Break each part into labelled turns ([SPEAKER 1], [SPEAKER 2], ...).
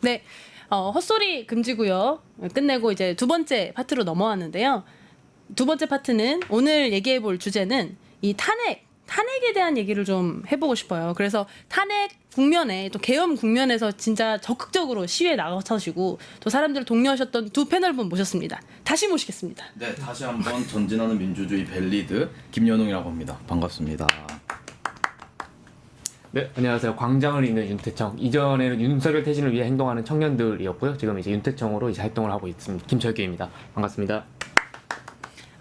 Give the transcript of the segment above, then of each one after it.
[SPEAKER 1] 네, 헛소리 금지고요. 끝내고 이제 두 번째 파트로 넘어왔는데요. 두 번째 파트는 오늘 얘기해볼 주제는 이 탄핵에 대한 얘기를 좀 해보고 싶어요. 그래서 탄핵 국면에 또 계엄 국면에서 진짜 적극적으로 시위에 나가서시고 또 사람들을 독려하셨던 두 패널분 모셨습니다. 다시 모시겠습니다.
[SPEAKER 2] 네, 다시 한번 전진하는 민주주의 벨리드 김연웅이라고 합니다. 반갑습니다.
[SPEAKER 3] 네, 안녕하세요. 광장을 잇는 윤태청. 이전에는 윤석열 퇴진을 위해 행동하는 청년들이었고요. 지금 이제 윤태청으로 이제 활동을 하고 있습니다. 김철규입니다. 반갑습니다.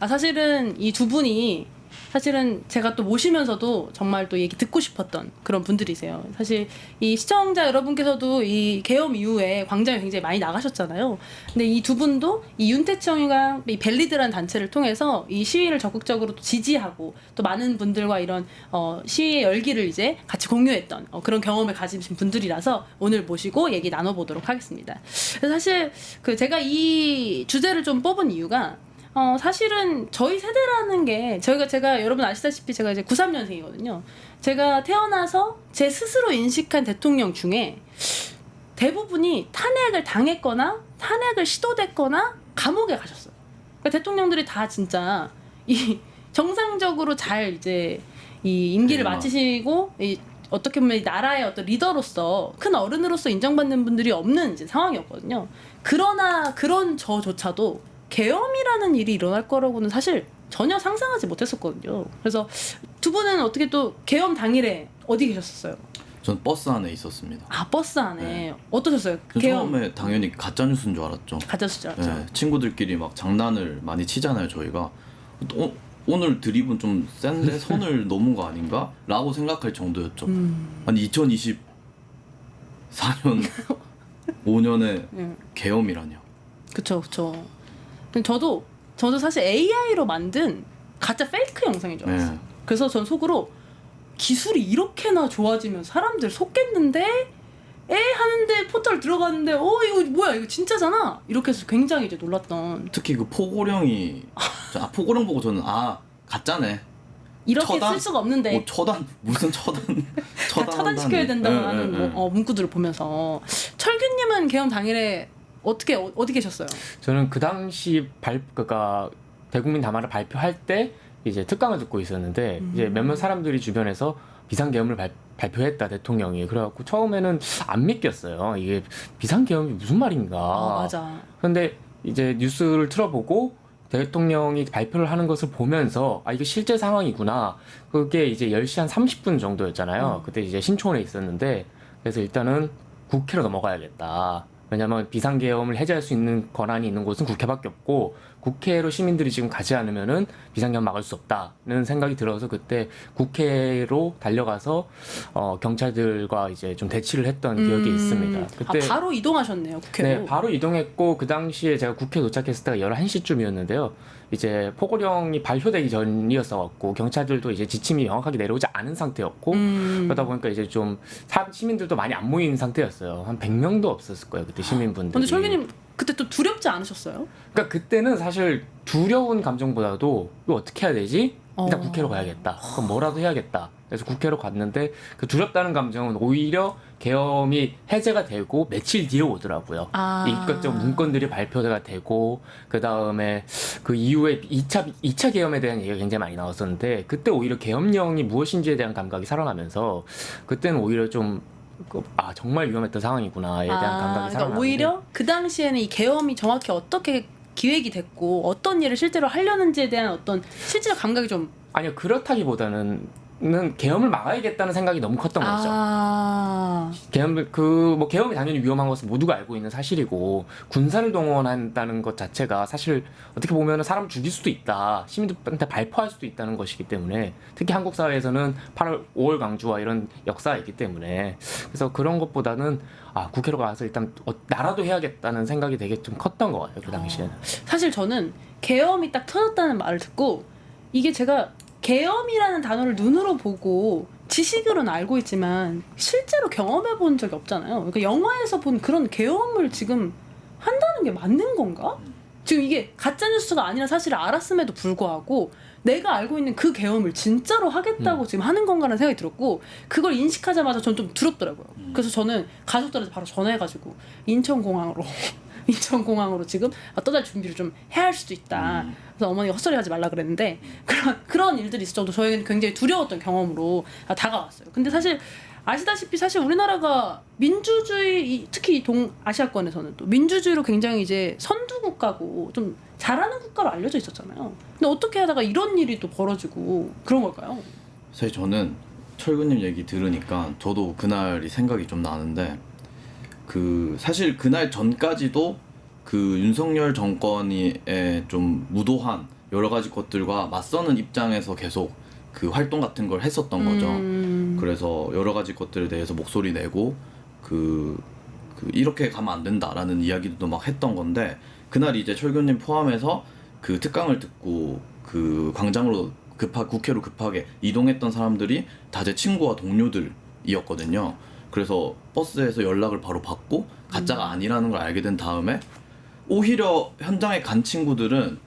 [SPEAKER 1] 사실은 이 두 분이 사실은 제가 또 모시면서도 정말 또 얘기 듣고 싶었던 그런 분들이세요. 사실 이 시청자 여러분께서도 이 계엄 이후에 광장에 굉장히 많이 나가셨잖아요. 근데 이 두 분도 이 윤태청이랑 이 벨리드라는 단체를 통해서 이 시위를 적극적으로 또 지지하고 또 많은 분들과 이런 시위의 열기를 이제 같이 공유했던 그런 경험을 가지신 분들이라서 오늘 모시고 얘기 나눠보도록 하겠습니다. 그래서 사실 제가 이 주제를 좀 뽑은 이유가 사실은 저희 세대라는 게 제가 여러분 아시다시피 제가 이제 93년생이거든요. 제가 태어나서 제 스스로 인식한 대통령 중에 대부분이 탄핵을 당했거나 탄핵을 시도됐거나 감옥에 가셨어요. 그러니까 대통령들이 다 진짜 이 정상적으로 잘 이제 이 임기를 마치시고 어떻게 보면 이 나라의 어떤 리더로서 큰 어른으로서 인정받는 분들이 없는 이제 상황이었거든요. 그러나 그런 저조차도 계엄이라는 일이 일어날 거라고는 사실 전혀 상상하지 못했었거든요. 그래서 두 분은 어떻게 또 계엄 당일에 어디 계셨었어요?
[SPEAKER 2] 전 버스 안에 있었습니다.
[SPEAKER 1] 버스 안에.
[SPEAKER 2] 네.
[SPEAKER 1] 어떠셨어요?
[SPEAKER 2] 처음에 당연히 가짜 뉴스인 줄 알았죠.
[SPEAKER 1] 가짜뉴스인 줄 알았죠.
[SPEAKER 2] 네, 친구들끼리 막 장난을 많이 치잖아요, 저희가. 오늘 드립은 좀 센데 선을 넘은 거 아닌가? 라고 생각할 정도였죠. 아니 2024년 5년에 계엄이라뇨.
[SPEAKER 1] 그쵸. 저도 사실 AI로 만든 가짜 페이크 영상인 줄 알았어요.
[SPEAKER 2] 네.
[SPEAKER 1] 그래서 전 속으로 기술이 이렇게나 좋아지면 사람들 속겠는데? 하는데 포털 들어갔는데 이거 뭐야 이거 진짜잖아? 이렇게 해서 굉장히 이제 놀랐던.
[SPEAKER 2] 특히 그 포고령이 포고령 보고 저는 가짜네.
[SPEAKER 1] 이렇게 쓸 수가 없는데
[SPEAKER 2] 무슨 처단
[SPEAKER 1] 처단시켜야 된다는 문구들을 보면서. 철규님은 계엄 당일에 어디 계셨어요?
[SPEAKER 3] 저는 그 당시 그러니까 대국민 담화를 발표할 때 이제 특강을 듣고 있었는데 이제 몇몇 사람들이 주변에서 비상계엄을 발표했다 대통령이. 그래갖고 처음에는 안 믿겼어요. 이게 비상계엄이 무슨 말인가.
[SPEAKER 1] 맞아.
[SPEAKER 3] 그런데 이제 뉴스를 틀어보고 대통령이 발표를 하는 것을 보면서 이게 실제 상황이구나. 그게 이제 10시 한 30분 정도였잖아요. 그때 이제 신촌에 있었는데 그래서 일단은 국회로 넘어가야겠다. 왜냐하면 비상계엄을 해제할 수 있는 권한이 있는 곳은 국회밖에 없고 국회로 시민들이 지금 가지 않으면은 비상계엄 막을 수 없다는 생각이 들어서 그때 국회로 달려가서 경찰들과 이제 좀 대치를 했던 기억이 있습니다. 그때
[SPEAKER 1] 바로 이동하셨네요, 국회로.
[SPEAKER 3] 네, 바로 이동했고 그 당시에 제가 국회 도착했을 때가 11시쯤이었는데요. 이제 포고령이 발표되기 전이었어갖고 경찰들도 이제 지침이 명확하게 내려오지 않은 상태였고 그러다 보니까 이제 좀 시민들도 많이 안 모인 상태였어요. 한 100명도 없었을 거예요 그때 시민분들이.
[SPEAKER 1] 근데 철규님 그때 또 두렵지 않으셨어요?
[SPEAKER 3] 그러니까 그때는 사실 두려운 감정보다도 이거 어떻게 해야 되지? 일단 국회로 가야겠다. 그럼 뭐라도 해야겠다. 그래서 국회로 갔는데 그 두렵다는 감정은 오히려 계엄이 해제가 되고 며칠 뒤에 오더라고요. 이것저것 문건들이 발표가 되고 그 다음에 그 이후에 2차 계엄에 대한 얘기가 굉장히 많이 나왔었는데 그때 오히려 계엄령이 무엇인지에 대한 감각이 살아나면서 그때는 오히려 좀 정말 위험했던 상황이구나에 대한 감각이 살아나는데
[SPEAKER 1] 그러니까 오히려 그 당시에는 이 계엄이 정확히 어떻게 기획이 됐고 어떤 일을 실제로 하려는지에 대한 어떤 실질적 감각이 좀.
[SPEAKER 3] 아니요, 그렇다기보다는 계엄을 막아야겠다는 생각이 너무 컸던 거죠. 계엄이 당연히 위험한 것은 모두가 알고 있는 사실이고 군사를 동원한다는 것 자체가 사실 어떻게 보면 사람 죽일 수도 있다, 시민들한테 발포할 수도 있다는 것이기 때문에 특히 한국 사회에서는 5월 강주와 이런 역사가 있기 때문에 그래서 그런 것보다는 국회로 가서 일단 나라도 해야겠다는 생각이 되게 좀 컸던 것 같아요 그 당시에는.
[SPEAKER 1] 사실 저는 계엄이 딱 터졌다는 말을 듣고 이게 제가 계엄이라는 단어를 눈으로 보고 지식으로는 알고 있지만 실제로 경험해 본 적이 없잖아요. 그러니까 영화에서 본 그런 계엄을 지금 한다는 게 맞는 건가? 지금 이게 가짜뉴스가 아니라 사실을 알았음에도 불구하고 내가 알고 있는 그 계엄을 진짜로 하겠다고 지금 하는 건가라는 생각이 들었고 그걸 인식하자마자 전 좀 두렵더라고요. 그래서 저는 가족들한테 바로 전화해가지고 인천공항으로 인천공항으로 지금 떠날 준비를 좀 해야 할 수도 있다. 그래서 어머니가 헛소리하지 말라 그랬는데 그런 일들이 있을 정도 저희는 굉장히 두려웠던 경험으로 다가왔어요. 근데 사실 아시다시피 사실 우리나라가 민주주의 특히 동아시아권에서는 또 민주주의로 굉장히 이제 선두 국가고 좀 잘하는 국가로 알려져 있었잖아요. 근데 어떻게 하다가 이런 일이 또 벌어지고 그런 걸까요?
[SPEAKER 2] 사실 저는 철구님 얘기 들으니까 저도 그날이 생각이 좀 나는데 사실 그날 전까지도 그 윤석열 정권이 좀 무도한 여러 가지 것들과 맞서는 입장에서 계속 그 활동 같은 걸 했었던 거죠. 그래서 여러 가지 것들에 대해서 목소리 내고 이렇게 가면 안 된다라는 이야기도 막 했던 건데 그날 이제 철규님 포함해서 그 특강을 듣고 그 광장으로 국회로 급하게 이동했던 사람들이 다 제 친구와 동료들이었거든요. 그래서 버스에서 연락을 바로 받고 가짜가 아니라는 걸 알게 된 다음에 오히려 현장에 간 친구들은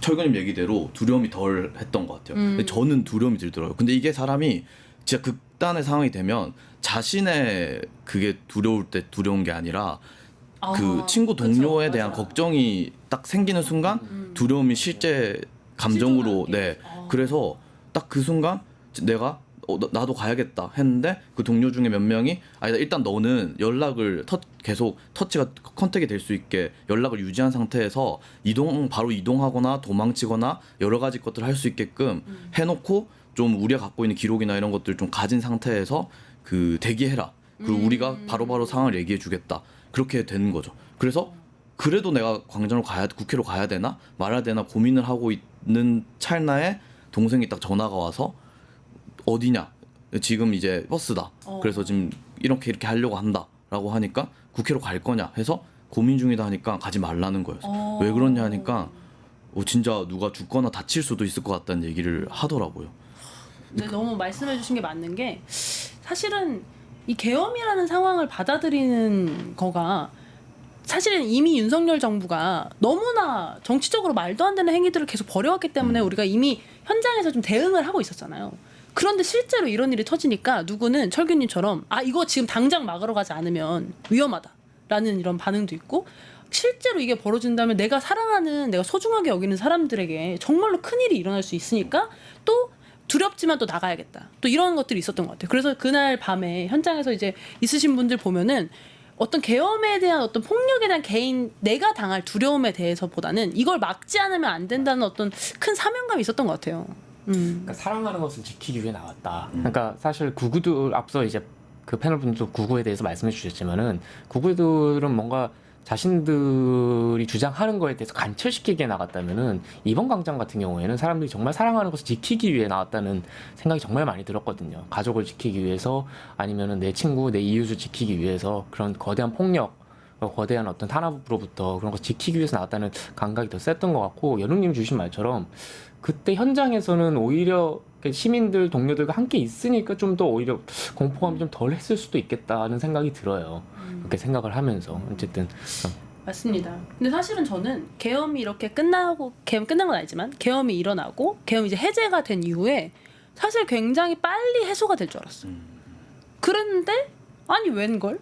[SPEAKER 2] 철구님 얘기대로 두려움이 덜 했던 것 같아요. 근데 저는 두려움이 들더라고요. 근데 이게 사람이 진짜 극단의 상황이 되면 자신의 그게 두려울 때 두려운 게 아니라 그 친구 동료에 대한 걱정이 딱 생기는 순간 두려움이 실제 감정으로 그래서 딱 그 순간 내가 나도 가야겠다 했는데 그 동료 중에 몇 명이 아니다 일단 너는 연락을 계속 터치가 컨택이 될 수 있게 연락을 유지한 상태에서 바로 이동하거나 도망치거나 여러 가지 것들을 할 수 있게끔 해놓고 좀 우리가 갖고 있는 기록이나 이런 것들 좀 가진 상태에서 대기해라. 그리고 우리가 바로바로 상황을 얘기해 주겠다. 그렇게 되는 거죠. 그래서 그래도 내가 국회로 가야 되나 말아야 되나 고민을 하고 있는 찰나에 동생이 딱 전화가 와서 어디냐? 지금 이제 버스다. 그래서 지금 이렇게 하려고 한다라고 하니까 국회로 갈 거냐 해서 고민 중이다 하니까 가지 말라는 거였어요. 왜 그러냐 하니까 진짜 누가 죽거나 다칠 수도 있을 것 같다는 얘기를 하더라고요.
[SPEAKER 1] 네, 너무 말씀해 주신 게 맞는 게 사실은 이 계엄이라는 상황을 받아들이는 거가 사실은 이미 윤석열 정부가 너무나 정치적으로 말도 안 되는 행위들을 계속 벌여왔기 때문에 우리가 이미 현장에서 좀 대응을 하고 있었잖아요. 그런데 실제로 이런 일이 터지니까 누구는 철규님처럼 이거 지금 당장 막으러 가지 않으면 위험하다라는 이런 반응도 있고 실제로 이게 벌어진다면 내가 사랑하는 내가 소중하게 여기는 사람들에게 정말로 큰일이 일어날 수 있으니까 또 두렵지만 또 나가야겠다. 또 이런 것들이 있었던 것 같아요. 그래서 그날 밤에 현장에서 이제 있으신 분들 보면은 어떤 계엄에 대한 어떤 폭력에 대한 내가 당할 두려움에 대해서보다는 이걸 막지 않으면 안 된다는 어떤 큰 사명감이 있었던 것 같아요.
[SPEAKER 3] 그러니까 사랑하는 것을 지키기 위해 나왔다. 그러니까 사실 구구들 앞서 이제 그 패널 분들도 구구에 대해서 말씀해 주셨지만은 구구들은 뭔가 자신들이 주장하는 거에 대해서 관철시키기 위해 나갔다면은 이번 광장 같은 경우에는 사람들이 정말 사랑하는 것을 지키기 위해 나왔다는 생각이 정말 많이 들었거든요. 가족을 지키기 위해서 아니면은 내 친구, 내 이웃을 지키기 위해서 그런 거대한 폭력, 거대한 어떤 탄압으로부터 그런 거 지키기 위해서 나왔다는 감각이 더 셌던 것 같고 연웅님 주신 말처럼 그때 현장에서는 오히려 시민들 동료들과 함께 있으니까 좀 더 오히려 공포감이 좀 덜 했을 수도 있겠다는 생각이 들어요. 그렇게 생각을 하면서 어쨌든
[SPEAKER 1] 맞습니다. 근데 사실은 저는 계엄이 이렇게 계엄 끝난 건 아니지만 계엄이 일어나고 계엄이 이제 해제가 된 이후에 사실 굉장히 빨리 해소가 될 줄 알았어요. 그랬는데 아니 웬걸?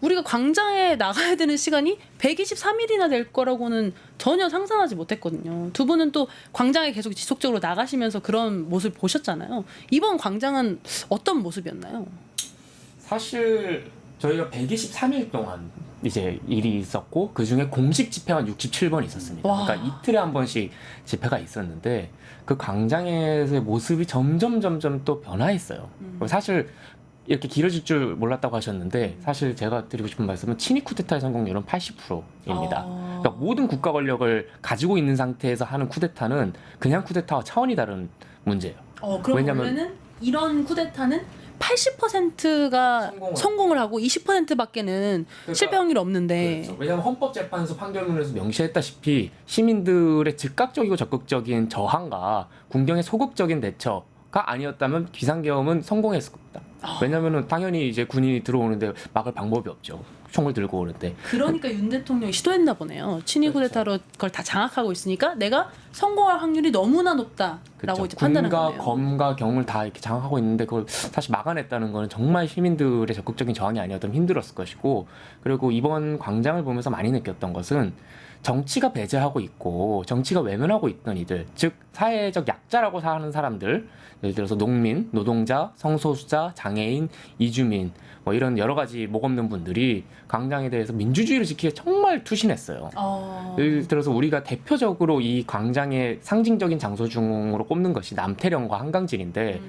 [SPEAKER 1] 우리가 광장에 나가야 되는 시간이 123일이나 될 거라고는 전혀 상상하지 못했거든요. 두 분은 또 광장에 계속 지속적으로 나가시면서 그런 모습을 보셨잖아요. 이번 광장은 어떤 모습이었나요?
[SPEAKER 3] 사실 저희가 123일 동안 이제 일이 있었고 그 중에 공식 집회가 67번 있었습니다.
[SPEAKER 1] 와.
[SPEAKER 3] 그러니까 이틀에 한 번씩 집회가 있었는데 그 광장에서의 모습이 점점 또 변화했어요. 사실 이렇게 길어질 줄 몰랐다고 하셨는데 사실 제가 드리고 싶은 말씀은 친위 쿠데타의 성공률은 80%입니다. 그러니까 모든 국가 권력을 가지고 있는 상태에서 하는 쿠데타는 그냥 쿠데타와 차원이 다른 문제예요.
[SPEAKER 1] 그럼 원래는 이런 쿠데타는 80%가 성공을 하고 20%밖에는
[SPEAKER 3] 그러니까,
[SPEAKER 1] 실패 확률이 없는데
[SPEAKER 3] 그렇죠. 왜냐하면 헌법재판소 판결문에서 명시했다시피 시민들의 즉각적이고 적극적인 저항과 군경의 소극적인 대처가 아니었다면 비상계엄은 성공했을 겁니다. 왜냐면은 당연히 이제 군인이 들어오는데 막을 방법이 없죠. 총을 들고 오는데.
[SPEAKER 1] 그러니까 윤 대통령이 시도했나 보네요. 친위 쿠데타로 그걸 다 장악하고 있으니까 내가 성공할 확률이 너무나 높다라고
[SPEAKER 3] 그렇죠.
[SPEAKER 1] 이제 판단한
[SPEAKER 3] 군과
[SPEAKER 1] 거네요.
[SPEAKER 3] 검과 경을 다 이렇게 장악하고 있는데 그걸 사실 막아냈다는 거는 정말 시민들의 적극적인 저항이 아니었다면 힘들었을 것이고, 그리고 이번 광장을 보면서 많이 느꼈던 것은 정치가 배제하고 있고 정치가 외면하고 있던 이들, 즉 사회적 약자라고 하는 사람들, 예를 들어서 농민, 노동자, 성소수자, 장애인, 이주민 뭐 이런 여러 가지 목 없는 분들이 광장에 대해서 민주주의를 지키기에 정말 투신했어요. 예를 들어서 우리가 대표적으로 이 광장의 상징적인 장소 중으로 꼽는 것이 남태령과 한강진인데,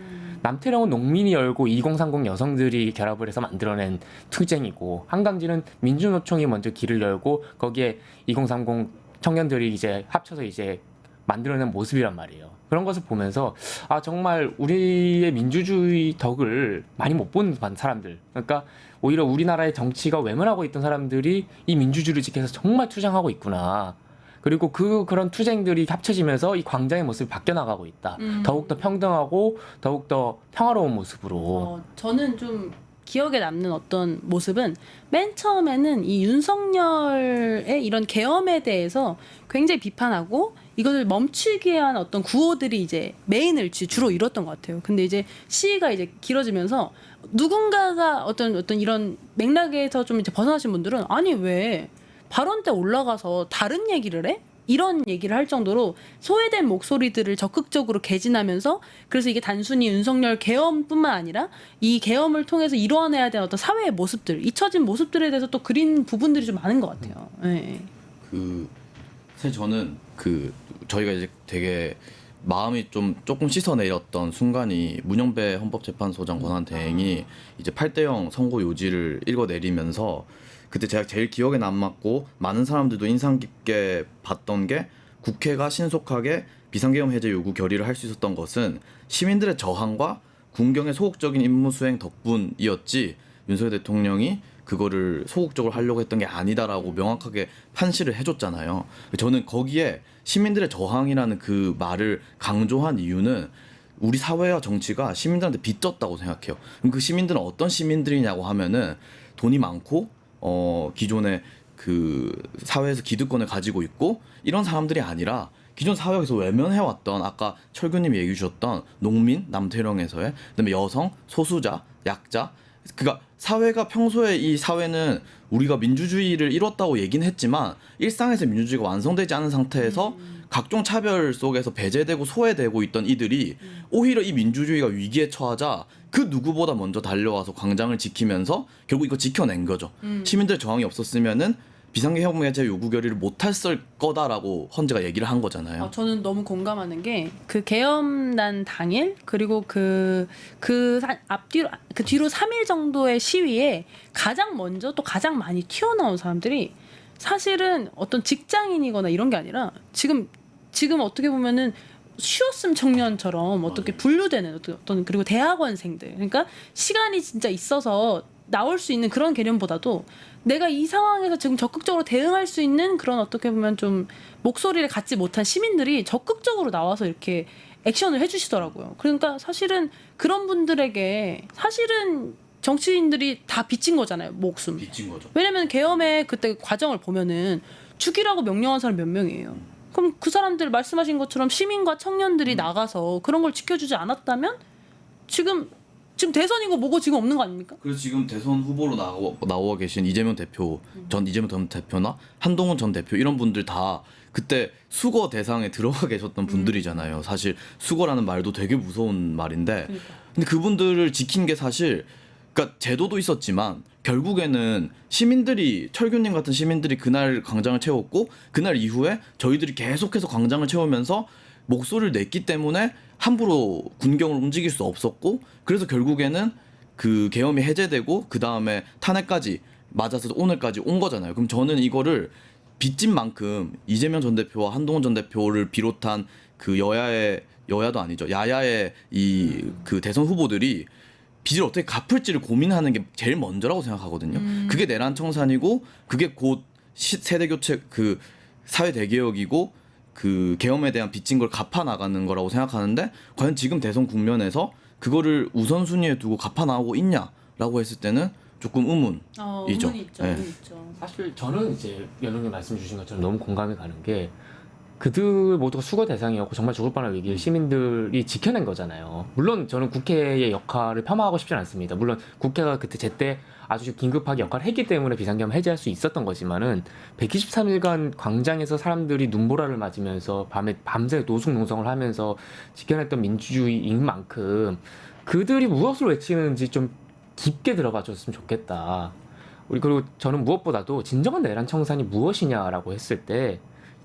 [SPEAKER 3] 남태령은 농민이 열고 2030 여성들이 결합을 해서 만들어낸 투쟁이고, 한강진은 민주노총이 먼저 길을 열고 거기에 2030 청년들이 이제 합쳐서 이제 만들어낸 모습이란 말이에요. 그런 것을 보면서 아 정말 우리의 민주주의 덕을 많이 못 본 사람들, 그러니까 오히려 우리나라의 정치가 외면하고 있던 사람들이 이 민주주의를 지켜서 정말 투쟁하고 있구나. 그리고 그런 투쟁들이 합쳐지면서 이 광장의 모습이 바뀌어 나가고 있다. 더욱더 평등하고 더욱더 평화로운 모습으로.
[SPEAKER 1] 저는 좀 기억에 남는 어떤 모습은 맨 처음에는 이 윤석열의 이런 계엄에 대해서 굉장히 비판하고 이것을 멈추기 위한 어떤 구호들이 이제 메인을 주로 이뤘던 것 같아요. 근데 이제 시위가 이제 길어지면서 누군가가 어떤 이런 맥락에서 좀 이제 벗어나신 분들은 아니 왜 발언 때 올라가서 다른 얘기를 해? 이런 얘기를 할 정도로 소외된 목소리들을 적극적으로 개진하면서, 그래서 이게 단순히 윤석열 계엄뿐만 아니라 이 계엄을 통해서 이루어내야 되는 어떤 사회의 모습들, 잊혀진 모습들에 대해서 또 그린 부분들이 좀 많은 것 같아요. 네.
[SPEAKER 2] 사실 저는 저희가 이제 되게 마음이 조금 씻어내렸던 순간이 문영배 헌법재판소장 권한대행이 이제 8대0 선고 요지를 읽어내리면서, 그때 제가 제일 기억에 남았고 많은 사람들도 인상 깊게 봤던 게, 국회가 신속하게 비상계엄 해제 요구 결의를 할 수 있었던 것은 시민들의 저항과 군경의 소극적인 임무 수행 덕분이었지, 윤석열 대통령이 그거를 소극적으로 하려고 했던 게 아니다라고 명확하게 판시를 해줬잖아요. 저는 거기에 시민들의 저항이라는 그 말을 강조한 이유는 우리 사회와 정치가 시민들한테 빚졌다고 생각해요. 그럼 그 시민들은 어떤 시민들이냐고 하면은 돈이 많고 기존에 그 사회에서 기득권을 가지고 있고 이런 사람들이 아니라 기존 사회에서 외면해왔던, 아까 철규님이 얘기해 주셨던 농민, 남태령에서의, 그다음에 여성, 소수자, 약자, 그러니까 사회가 평소에 이 사회는 우리가 민주주의를 이뤘다고 얘기는 했지만 일상에서 민주주의가 완성되지 않은 상태에서 각종 차별 속에서 배제되고 소외되고 있던 이들이 오히려 이 민주주의가 위기에 처하자 그 누구보다 먼저 달려와서 광장을 지키면서 결국 이거 지켜낸 거죠. 시민들의 저항이 없었으면은 비상계엄 해제 요구 결의를 못했을 거다라고 헌재가 얘기를 한 거잖아요.
[SPEAKER 1] 저는 너무 공감하는 게 그 계엄난 당일, 그리고 앞뒤로 그 뒤로 3일 정도의 시위에 가장 먼저 또 가장 많이 튀어나온 사람들이 사실은 어떤 직장인이거나 이런 게 아니라 지금 어떻게 보면은 쉬었음 청년처럼 어떻게 분류되는 어떤 그리고 대학원생들, 그러니까 시간이 진짜 있어서 나올 수 있는 그런 개념보다도 내가 이 상황에서 지금 적극적으로 대응할 수 있는 그런 어떻게 보면 좀 목소리를 갖지 못한 시민들이 적극적으로 나와서 이렇게 액션을 해주시더라고요. 그러니까 사실은 그런 분들에게 사실은 정치인들이 다 빚진 거잖아요, 목숨.
[SPEAKER 2] 빚진 거죠.
[SPEAKER 1] 왜냐면 계엄의 그때 과정을 보면은 죽이라고 명령한 사람 몇 명이에요. 그럼 그 사람들 말씀하신 것처럼 시민과 청년들이 나가서 그런 걸 지켜주지 않았다면 지금 대선이고 뭐고 지금 없는 거 아닙니까?
[SPEAKER 2] 그래서 지금 대선 후보로 나와 계신 이재명 대표, 이재명 전 대표나 한동훈 전 대표 이런 분들 다 그때 수거 대상에 들어가 계셨던 분들이잖아요. 사실 수거라는 말도 되게 무서운 말인데, 근데 그분들을 지킨 게 사실, 그러니까 제도도 있었지만 결국에는 시민들이, 철규님 같은 시민들이 그날 광장을 채웠고 그날 이후에 저희들이 계속해서 광장을 채우면서 목소리를 냈기 때문에 함부로 군경을 움직일 수 없었고, 그래서 결국에는 그 계엄이 해제되고 그 다음에 탄핵까지 맞아서 오늘까지 온 거잖아요. 그럼 저는 이거를 빚진 만큼 이재명 전 대표와 한동훈 전 대표를 비롯한 그 여야도 아니죠, 야야의 이 그 대선 후보들이 빚을 어떻게 갚을지를 고민하는 게 제일 먼저라고 생각하거든요. 그게 내란 청산이고 그게 곧 세대 교체, 그 사회 대개혁이고 그 계엄에 대한 빚진 걸 갚아 나가는 거라고 생각하는데, 과연 지금 대선 국면에서 그거를 우선순위에 두고 갚아 나가고 있냐라고 했을 때는 조금 의문이죠.
[SPEAKER 1] 의문이 있죠.
[SPEAKER 2] 네.
[SPEAKER 1] 의문이 있죠.
[SPEAKER 3] 사실 저는 이제 연웅님 말씀 주신 것처럼 너무 공감이 가는 게, 그들 모두가 수거 대상이었고 정말 죽을 뻔한 위기를 시민들이 지켜낸 거잖아요. 물론 저는 국회의 역할을 폄하하고 싶지는 않습니다. 물론 국회가 그때 제때 아주 긴급하게 역할을 했기 때문에 비상계엄을 해제할 수 있었던 거지만은 123일간 광장에서 사람들이 눈보라를 맞으면서 밤새 노숙농성을 하면서 지켜냈던 민주주의인 만큼 그들이 무엇을 외치는지 좀 깊게 들어봐 줬으면 좋겠다. 그리고 저는 무엇보다도 진정한 내란 청산이 무엇이냐라고 했을 때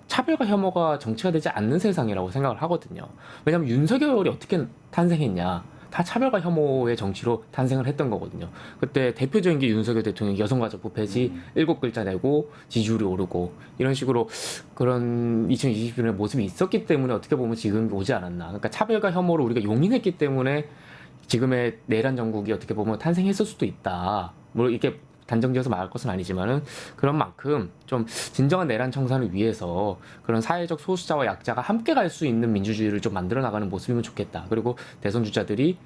[SPEAKER 3] 차별과 혐오가 정치가 되지 않는 세상이라고 생각을 하거든요. 왜냐하면 윤석열이 어떻게 탄생했냐. 다 차별과 혐오의 정치로 탄생을 했던 거거든요. 그때 대표적인 게 윤석열 대통령 여성가족부 폐지 7글자 내고 지지율이 오르고 이런 식으로 그런 2020년의 모습이 있었기 때문에 어떻게 보면 지금 오지 않았나. 그러니까 차별과 혐오를 우리가 용인했기 때문에 지금의 내란 정국이 어떻게 보면 탄생했을 수도 있다. 물론 이게 단정지어서 말할 것은 아니지만은 그런 만큼 좀 진정한 내란 청산을 위해서 그런 사회적 소수자와 약자가 함께 갈 수 있는 민주주의를 좀 만들어 나가는 모습이면 좋겠다. 그리고 대선 주자들이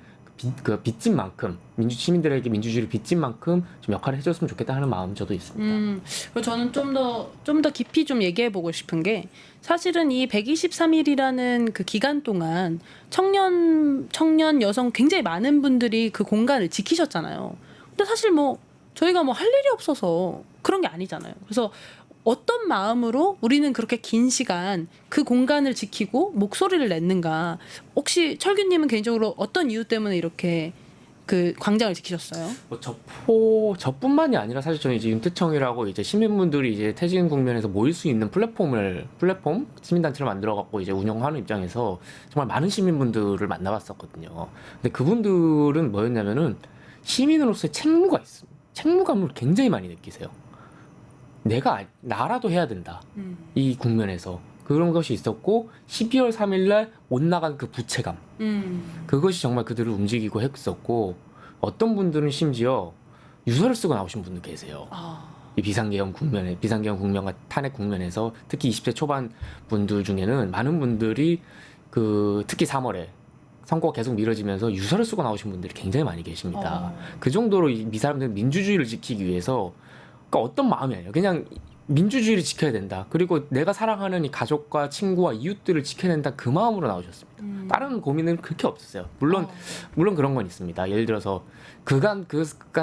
[SPEAKER 3] 빚진 만큼 시민들에게 민주주의를 빚진 만큼 좀 역할을 해줬으면 좋겠다 하는 마음 저도 있습니다.
[SPEAKER 1] 그리고 저는 좀 더 깊이 좀 얘기해 보고 싶은 게 사실은 이 123일이라는 그 기간 동안 청년 여성 굉장히 많은 분들이 그 공간을 지키셨잖아요. 근데 사실 뭐 저희가 뭐 할 일이 없어서 그런 게 아니잖아요. 그래서 어떤 마음으로 우리는 그렇게 긴 시간 그 공간을 지키고 목소리를 냈는가? 혹시 철규님은 개인적으로 어떤 이유 때문에 이렇게 그 광장을 지키셨어요?
[SPEAKER 3] 뭐 저뿐만이 아니라 사실 저는 이제 윤태청이라고 이제 시민분들이 이제 퇴진 국면에서 모일 수 있는 플랫폼 시민단체를 만들어 갖고 이제 운영하는 입장에서 정말 많은 시민분들을 만나봤었거든요. 근데 그분들은 뭐였냐면은 시민으로서의 책무가 있습니다. 책무감을 굉장히 많이 느끼세요. 나라도 해야 된다. 이 국면에서. 그런 것이 있었고 12월 3일날 못 나간 그 부채감. 그것이 정말 그들을 움직이고 했었고 어떤 분들은 심지어 유서를 쓰고 나오신 분들 계세요. 이 비상계엄 국면과 탄핵 국면에서 특히 20대 초반 분들 중에는 많은 분들이 특히 3월에 선거가 계속 미뤄지면서 유서를 쓰고 나오신 분들이 굉장히 많이 계십니다. 그 정도로 이 사람들은 민주주의를 지키기 위해서 그러니까 어떤 마음이 아니에요. 그냥 민주주의를 지켜야 된다. 그리고 내가 사랑하는 이 가족과 친구와 이웃들을 지켜야 된다. 그 마음으로 나오셨습니다. 다른 고민은 그렇게 없었어요. 물론 그런 건 있습니다. 예를 들어서 그간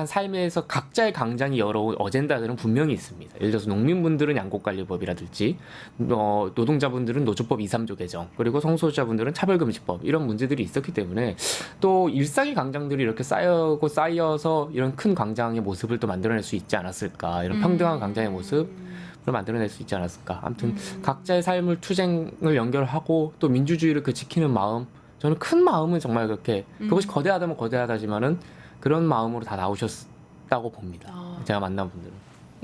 [SPEAKER 3] 삶에서 각자의 강장이 여러 어젠다들은 분명히 있습니다. 예를 들어서 농민분들은 양곡관리법이라든지 노동자분들은 노조법 2, 3조 개정 그리고 성소수자분들은 차별금지법 이런 문제들이 있었기 때문에 또 일상의 강장들이 이렇게 쌓여서 이런 큰 광장의 모습을 또 만들어낼 수 있지 않았을까. 이런 평등한 광장의 모습 를 만들어낼 수 있지 않았을까. 아무튼 각자의 삶을 투쟁을 연결하고 또 민주주의를 지키는 마음, 저는 큰 마음은 정말 그렇게 그것이 거대하다면 거대하다지만은 그런 마음으로 다 나오셨다고 봅니다. 제가 만난 분들은.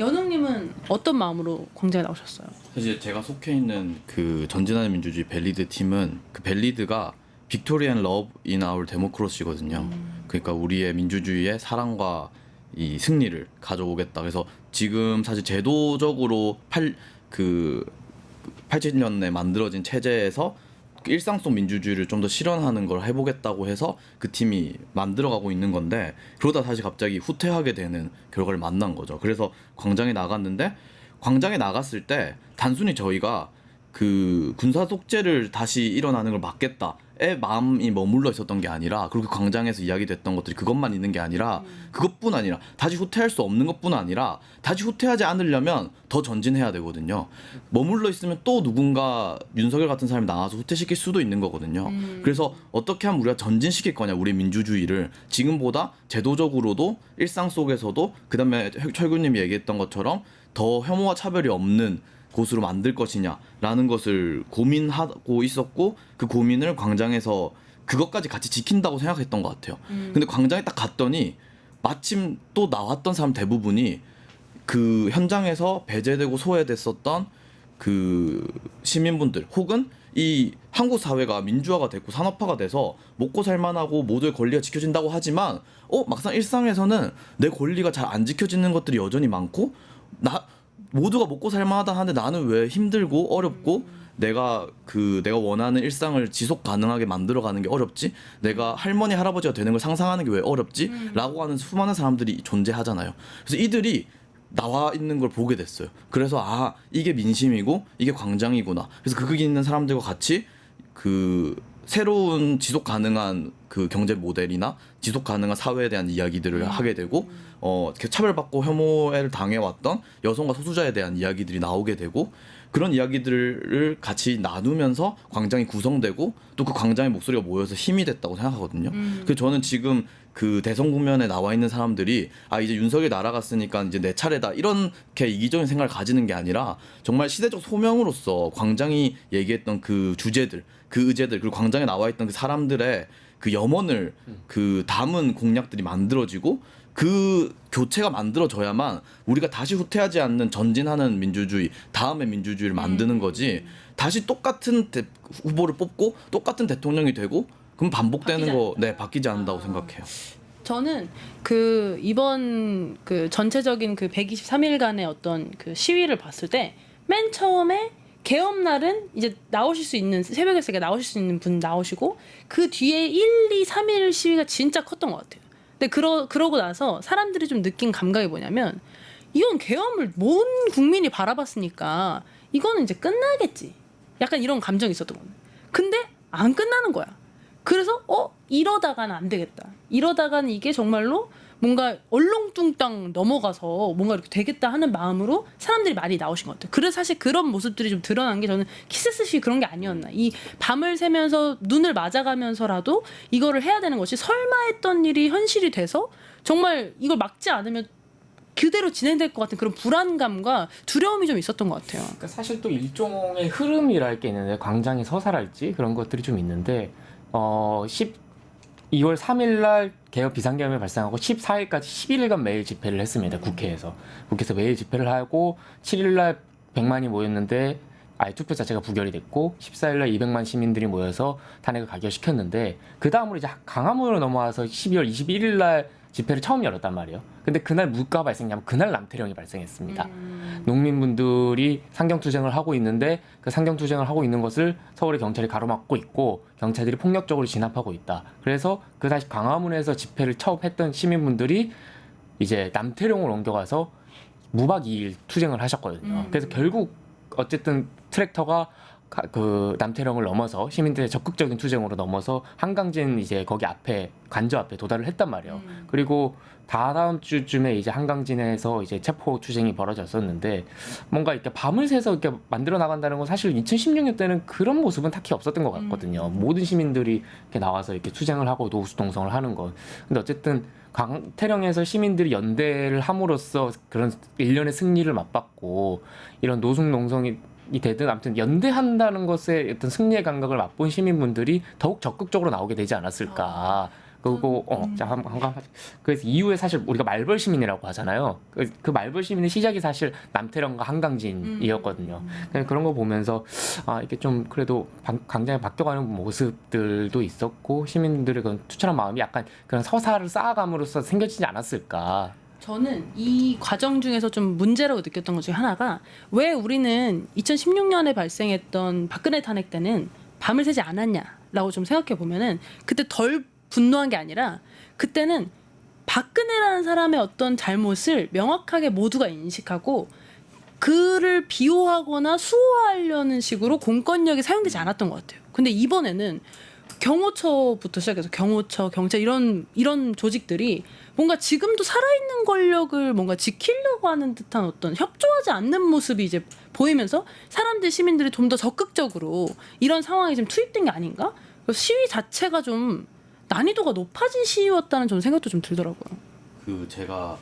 [SPEAKER 1] 연웅님은 어떤 마음으로 광장에 나오셨어요?
[SPEAKER 2] 사실 제가 속해 있는 그 전진하는 민주주의 벨리드 팀은 그 벨리드가 빅토리 앤 러브 인 아울 데모크로시거든요. 그러니까 우리의 민주주의의 사랑과 이 승리를 가져오겠다. 그래서 지금 사실 제도적으로 87년에 만들어진 체제에서 일상 속 민주주의를 좀 더 실현하는 걸 해보겠다고 해서 그 팀이 만들어가고 있는 건데 그러다 다시 갑자기 후퇴하게 되는 결과를 만난 거죠. 그래서 광장에 나갔는데 광장에 나갔을 때 단순히 저희가 그 군사 독재를 다시 일어나는 걸 막겠다의 마음이 머물러 있었던 게 아니라 그리고 광장에서 이야기됐던 것들이 그것만 있는 게 아니라 그것뿐 아니라 다시 후퇴할 수 없는 것뿐 아니라 다시 후퇴하지 않으려면 더 전진해야 되거든요. 머물러 있으면 또 누군가 윤석열 같은 사람이 나와서 후퇴시킬 수도 있는 거거든요. 그래서 어떻게 하면 우리가 전진시킬 거냐 우리 민주주의를 지금보다 제도적으로도 일상 속에서도 그다음에 철구님이 얘기했던 것처럼 더 혐오와 차별이 없는 곳으로 만들 것이냐라는 것을 고민하고 있었고 그 고민을 광장에서 그것까지 같이 지킨다고 생각했던 것 같아요. 근데 광장에 딱 갔더니 마침 또 나왔던 사람 대부분이 그 현장에서 배제되고 소외됐었던 그 시민분들 혹은 이 한국 사회가 민주화가 됐고 산업화가 돼서 먹고 살만하고 모두의 권리가 지켜진다고 하지만 막상 일상에서는 내 권리가 잘 안 지켜지는 것들이 여전히 많고 모두가 먹고 살만하다 하는데 나는 왜 힘들고 어렵고 내가 원하는 일상을 지속 가능하게 만들어가는 게 어렵지? 내가 할머니 할아버지가 되는 걸 상상하는 게 왜 어렵지? 라고 하는 수많은 사람들이 존재하잖아요. 그래서 이들이 나와 있는 걸 보게 됐어요. 그래서 아 이게 민심이고 이게 광장이구나. 그래서 거기 있는 사람들과 같이 그 새로운 지속 가능한 그 경제 모델이나 지속 가능한 사회에 대한 이야기들을 하게 되고 이렇게 차별받고 혐오를 당해왔던 여성과 소수자에 대한 이야기들이 나오게 되고 그런 이야기들을 같이 나누면서 광장이 구성되고 또 그 광장의 목소리가 모여서 힘이 됐다고 생각하거든요. 그래서 저는 지금 그 대선 국면에 나와 있는 사람들이 아 이제 윤석열이 날아갔으니까 이제 내 차례다 이렇게 이기적인 생각을 가지는 게 아니라 정말 시대적 소명으로서 광장이 얘기했던 그 주제들 그 의제들 그리고 광장에 나와 있던 그 사람들의 그 염원을 그 담은 공약들이 만들어지고 그 교체가 만들어져야만 우리가 다시 후퇴하지 않는 전진하는 민주주의 다음의 민주주의를 만드는 거지 다시 똑같은 후보를 뽑고 똑같은 대통령이 되고 그럼 반복되는 거 네 바뀌지 않는다고 생각해요.
[SPEAKER 1] 저는 그 이번 그 전체적인 그 123일간의 어떤 그 시위를 봤을 때 맨 처음에 개업 날은 이제 나오실 수 있는 새벽에 나오실 수 있는 분 나오시고 그 뒤에 1, 2, 3일 시위가 진짜 컸던 것 같아요. 근데 그러고 나서 사람들이 좀 느낀 감각이 뭐냐면 이건 계엄을 온 국민이 바라봤으니까 이거는 이제 끝나겠지. 약간 이런 감정이 있었던 거예요. 근데 안 끝나는 거야. 그래서 이러다가는 안 되겠다. 이러다가는 이게 정말로 뭔가 얼렁뚱땅 넘어가서 뭔가 이렇게 되겠다 하는 마음으로 사람들이 많이 나오신 것 같아요. 그래서 사실 그런 모습들이 좀 드러난 게 저는 키스스시 그런 게 아니었나. 이 밤을 새면서 눈을 맞아가면서라도 이거를 해야 되는 것이 설마 했던 일이 현실이 돼서 정말 이걸 막지 않으면 그대로 진행될 것 같은 그런 불안감과 두려움이 좀 있었던 것 같아요.
[SPEAKER 3] 그러니까 사실 또 일종의 흐름이랄 게 있는데 광장이 서사랄지 그런 것들이 좀 있는데 2월 3일 날 개업 비상계엄이 발생하고 14일까지 11일간 매일 집회를 했습니다. 국회에서 매일 집회를 하고 7일 날 100만이 모였는데 아예 투표 자체가 부결이 됐고 14일 날 200만 시민들이 모여서 탄핵을 가결시켰는데 그 다음으로 이제 강화문으로 넘어와서 12월 21일 날 집회를 처음 열었단 말이에요. 근데 그날 뭐가 발생했냐면 그날 남태령이 발생했습니다. 농민분들이 상경투쟁을 하고 있는데 그 상경투쟁을 하고 있는 것을 서울의 경찰이 가로막고 있고 경찰들이 폭력적으로 진압하고 있다. 그래서 그 다시 광화문에서 집회를 처음 했던 시민분들이 이제 남태령을 옮겨가서 무박 2일 투쟁을 하셨거든요. 그래서 결국 어쨌든 트랙터가 그 남태령을 넘어서 시민들의 적극적인 투쟁으로 넘어서 한강진 이제 거기 앞에 관저 앞에 도달을 했단 말이에요. 그리고 다다음 주쯤에 이제 한강진에서 이제 체포 투쟁이 벌어졌었는데 뭔가 이렇게 밤을 새서 이렇게 만들어 나간다는 건 사실 2016년 때는 그런 모습은 딱히 없었던 것 같거든요. 모든 시민들이 이렇게 나와서 이렇게 투쟁을 하고 노후동성을 하는 건. 근데 어쨌든 강태령에서 시민들이 연대를 함으로써 그런 일련의 승리를 맛봤고 이런 노숙농성이 되든 아무튼 연대한다는 것에 어떤 승리의 감각을 맛본 시민분들이 더욱 적극적으로 나오게 되지 않았을까. 그리고 그래서 이후에 사실 우리가 말벌 시민이라고 하잖아요. 그 말벌 시민의 시작이 사실 남태령과 한강진이었거든요. 그런 거 보면서 이게 좀 그래도 광장에 바뀌어가는 모습들도 있었고 시민들의 그런 투철한 마음이 약간 그런 서사를 쌓아감으로써 생겨지지 않았을까.
[SPEAKER 1] 저는 이 과정 중에서 좀 문제라고 느꼈던 것 중에 하나가 왜 우리는 2016년에 발생했던 박근혜 탄핵 때는 밤을 새지 않았냐라고 좀 생각해 보면은 그때 덜 분노한 게 아니라 그때는 박근혜라는 사람의 어떤 잘못을 명확하게 모두가 인식하고 그를 비호하거나 수호하려는 식으로 공권력이 사용되지 않았던 것 같아요. 근데 이번에는 경호처부터 시작해서 경호처, 경찰 이런 조직들이 뭔가 지금도 살아있는 권력을 뭔가 지키려고 하는 듯한 어떤 협조하지 않는 모습이 이제 보이면서 사람들 시민들이 좀 더 적극적으로 이런 상황에 좀 투입된 게 아닌가? 시위 자체가 좀 난이도가 높아진 시위였다는 저는 생각도 좀 들더라고요.
[SPEAKER 2] 그 제가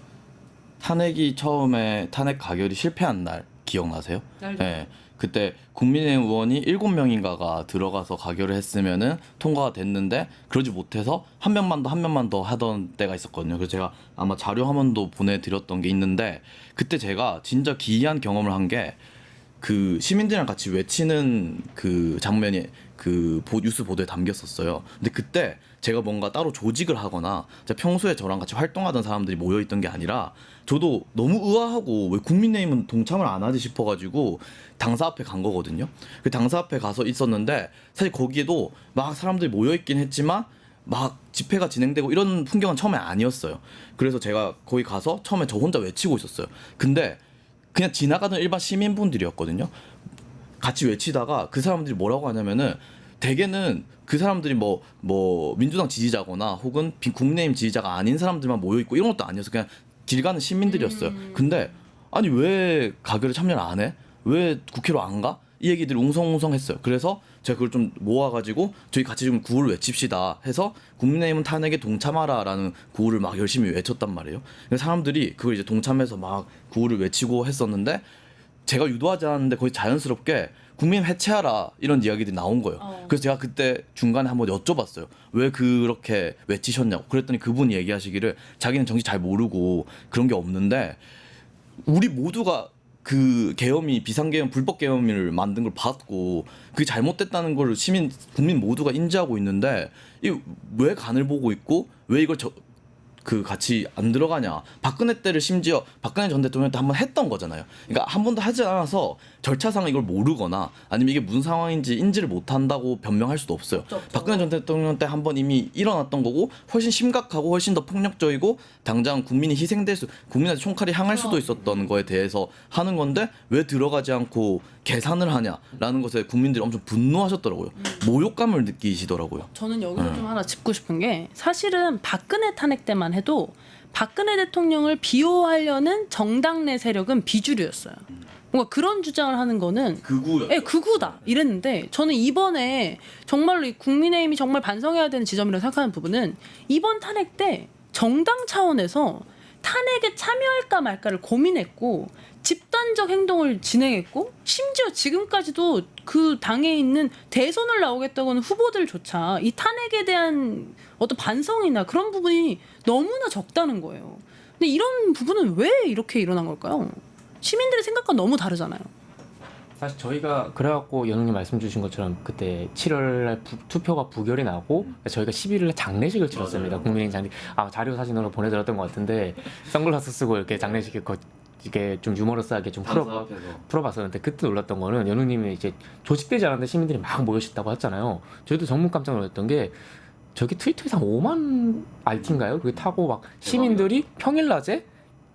[SPEAKER 2] 탄핵이 처음에 탄핵 가결이 실패한 날 기억나세요? 네. 그때 국민의힘 의원이 7명인가가 들어가서 가결을 했으면은 통과가 됐는데 그러지 못해서 한 명만 더 하던 때가 있었거든요. 그래서 제가 아마 자료 한 번 더 보내드렸던 게 있는데 그때 제가 진짜 기이한 경험을 한 게 그 시민들이랑 같이 외치는 그 장면이 그 뉴스 보도에 담겼었어요. 근데 그때 제가 뭔가 따로 조직을 하거나 제가 평소에 저랑 같이 활동하던 사람들이 모여있던 게 아니라 저도 너무 의아하고 왜 국민의힘은 동참을 안 하지 싶어가지고 당사 앞에 간 거거든요. 그 당사 앞에 가서 있었는데 사실 거기에도 막 사람들이 모여있긴 했지만 막 집회가 진행되고 이런 풍경은 처음에 아니었어요. 그래서 제가 거기 가서 처음에 저 혼자 외치고 있었어요. 근데 그냥 지나가던 일반 시민분들이었거든요. 같이 외치다가 그 사람들이 뭐라고 하냐면은 대개는 그 사람들이 뭐 민주당 지지자거나 혹은 국민의힘 지지자가 아닌 사람들만 모여 있고 이런 것도 아니었어요. 그냥 길 가는 시민들이었어요. 근데 아니 왜 가결에 참여를 안 해? 왜 국회로 안 가? 이 얘기들이 웅성웅성했어요. 그래서 제가 그걸 좀 모아가지고 저희 같이 좀 구호를 외칩시다 해서 국민의힘은 탄핵에 동참하라라는 구호를 막 열심히 외쳤단 말이에요. 사람들이 그걸 이제 동참해서 막 구호를 외치고 했었는데 제가 유도하지 않았는데 거의 자연스럽게 국민의힘 해체하라 이런 이야기들이 나온 거예요. 그래서 제가 그때 중간에 한번 여쭤봤어요. 왜 그렇게 외치셨냐고. 그랬더니 그분이 얘기하시기를 자기는 정치 잘 모르고 그런 게 없는데 우리 모두가 그 계엄이 비상계엄 불법 계엄을 만든 걸 봤고 그게 잘못됐다는 걸 국민 모두가 인지하고 있는데 이 왜 간을 보고 있고 왜 이걸 그 같이 안 들어가냐. 박근혜 때를 심지어 박근혜 전 대통령 때 한번 했던 거잖아요. 그러니까 한 번도 하지 않아서 절차상 이걸 모르거나 아니면 이게 무슨 상황인지 인지를 못한다고 변명할 수도 없어요. 박근혜 전 대통령 때 한 번 이미 일어났던 거고 훨씬 심각하고 훨씬 더 폭력적이고 당장 국민이 희생될 국민한테 총칼이 향할 수도 있었던 거에 대해서 하는 건데 왜 들어가지 않고 계산을 하냐라는 것에 국민들이 엄청 분노하셨더라고요. 모욕감을 느끼시더라고요.
[SPEAKER 1] 저는 여기서 좀 하나 짚고 싶은 게 사실은 박근혜 탄핵 때만 해도 박근혜 대통령을 비호하려는 정당 내 세력은 비주류였어요. 뭔가 그런 주장을 하는 거는
[SPEAKER 2] 극우였죠.
[SPEAKER 1] 예, 극우다 이랬는데 저는 이번에 정말로 이 국민의힘이 정말 반성해야 되는 지점이라고 생각하는 부분은 이번 탄핵 때 정당 차원에서 탄핵에 참여할까 말까를 고민했고 집단적 행동을 진행했고 심지어 지금까지도 그 당에 있는 대선을 나오겠다고 하는 후보들조차 이 탄핵에 대한 어떤 반성이나 그런 부분이 너무나 적다는 거예요. 근데 이런 부분은 왜 이렇게 일어난 걸까요? 시민들의 생각과 너무 다르잖아요.
[SPEAKER 3] 사실 저희가 그래갖고 연우님 말씀 주신 것처럼 그때 7월날 투표가 부결이 나고 저희가 11일에 장례식을 치렀습니다. 국민의힘 장례 자료 사진으로 보내드렸던 것 같은데 선글라스 쓰고 이렇게 장례식에 이게 좀 유머러스하게 좀 풀어봤었는데 그때 놀랐던 거는 연우님이 이제 조직되지 않았는데 시민들이 막 모여있다고 했잖아요. 저희도 정말 깜짝 놀랐던 게 저기 트위터에서 5만 RT인가요? 그게 타고 막 시민들이 평일 낮에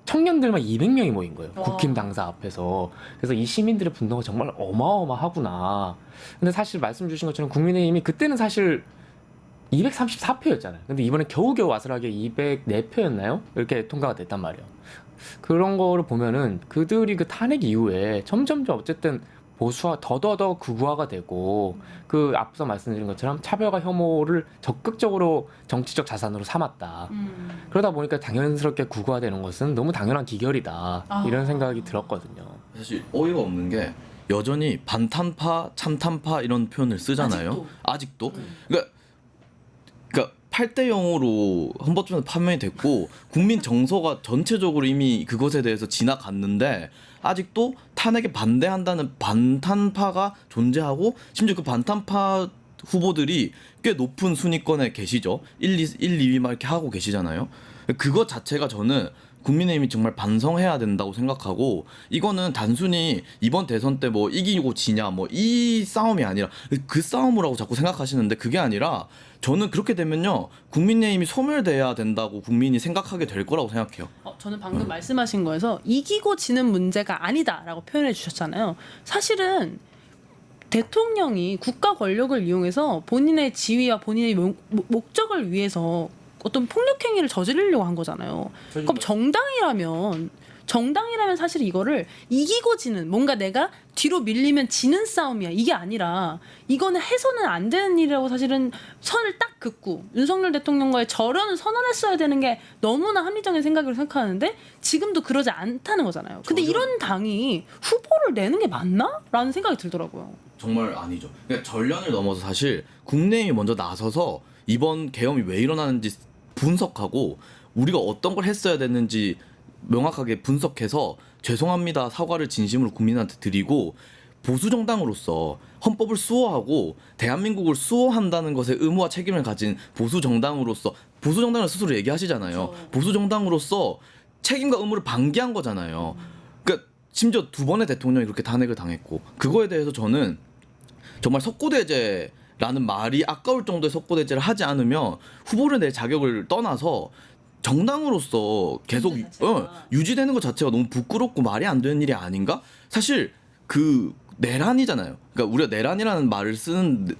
[SPEAKER 3] 청년들만 200명이 모인 거예요. 국힘 당사 앞에서. 그래서 이 시민들의 분노가 정말 어마어마하구나. 근데 사실 말씀 주신 것처럼 국민의힘이 그때는 사실 234표였잖아요. 근데 이번에 겨우겨우 아슬하게 204표였나요? 이렇게 통과가 됐단 말이에요. 그런 거를 보면은 그들이 그 탄핵 이후에 점점점 어쨌든 보수화 더더더 극우화가 되고 그 앞서 말씀드린 것처럼 차별과 혐오를 적극적으로 정치적 자산으로 삼았다. 그러다 보니까 당연스럽게 극우화되는 것은 너무 당연한 기결이다. 이런 생각이 들었거든요. 사실
[SPEAKER 2] 어이가 없는 게 여전히 반탄파, 참탄파 이런 표현을 쓰잖아요. 아직도. 그러니까 8대 0으로 헌법재판소 판명이 됐고 국민 정서가 전체적으로 이미 그것에 대해서 지나갔는데 아직도 탄핵에 반대한다는 반탄파가 존재하고 심지어 그 반탄파 후보들이 꽤 높은 순위권에 계시죠. 1, 2위만 이렇게 하고 계시잖아요. 그것 자체가 저는 국민의힘이 정말 반성해야 된다고 생각하고 이거는 단순히 이번 대선 때 뭐 이기고 지냐 뭐 이 싸움이 아니라 그 싸움이라고 자꾸 생각하시는데 그게 아니라 저는 그렇게 되면요 국민의힘이 소멸돼야 된다고 국민이 생각하게 될 거라고 생각해요.
[SPEAKER 1] 저는 방금 말씀하신 거에서 이기고 지는 문제가 아니다라고 표현해 주셨잖아요. 사실은 대통령이 국가 권력을 이용해서 본인의 지위와 본인의 목적을 위해서 어떤 폭력 행위를 저지르려고 한 거잖아요. 그럼 정당이라면 사실 이거를 이기고 지는 뭔가 내가 뒤로 밀리면 지는 싸움이야. 이게 아니라 이거는 해서는 안 되는 일이라고 사실은 선을 딱 긋고 윤석열 대통령과의 절연을 선언했어야 되는 게 너무나 합리적인 생각으로 생각하는데 지금도 그러지 않다는 거잖아요. 근데 이런 당이 후보를 내는 게 맞나? 라는 생각이 들더라고요.
[SPEAKER 2] 정말 아니죠. 그러니까 전련을 넘어서 사실 국내에 먼저 나서서 이번 계엄이 왜 일어나는지 분석하고 우리가 어떤 걸 했어야 됐는지 명확하게 분석해서 죄송합니다 사과를 진심으로 국민한테 드리고 보수 정당으로서 헌법을 수호하고 대한민국을 수호한다는 것에 의무와 책임을 가진 보수 정당으로서 보수 정당을 스스로 얘기하시잖아요.
[SPEAKER 1] 그렇죠.
[SPEAKER 2] 보수 정당으로서 책임과 의무를 방기한 거잖아요. 그러니까 심지어 2번의 대통령이 그렇게 탄핵을 당했고 그거에 대해서 저는 정말 석고대죄 라는 말이 아까울 정도의 속보대제를 하지 않으면 후보를 낼 자격을 떠나서 정당으로서 계속
[SPEAKER 1] 존재 자체가.
[SPEAKER 2] 유지되는 것 자체가 너무 부끄럽고 말이 안 되는 일이 아닌가? 사실 그 내란이잖아요. 그러니까 우리가 내란이라는 말을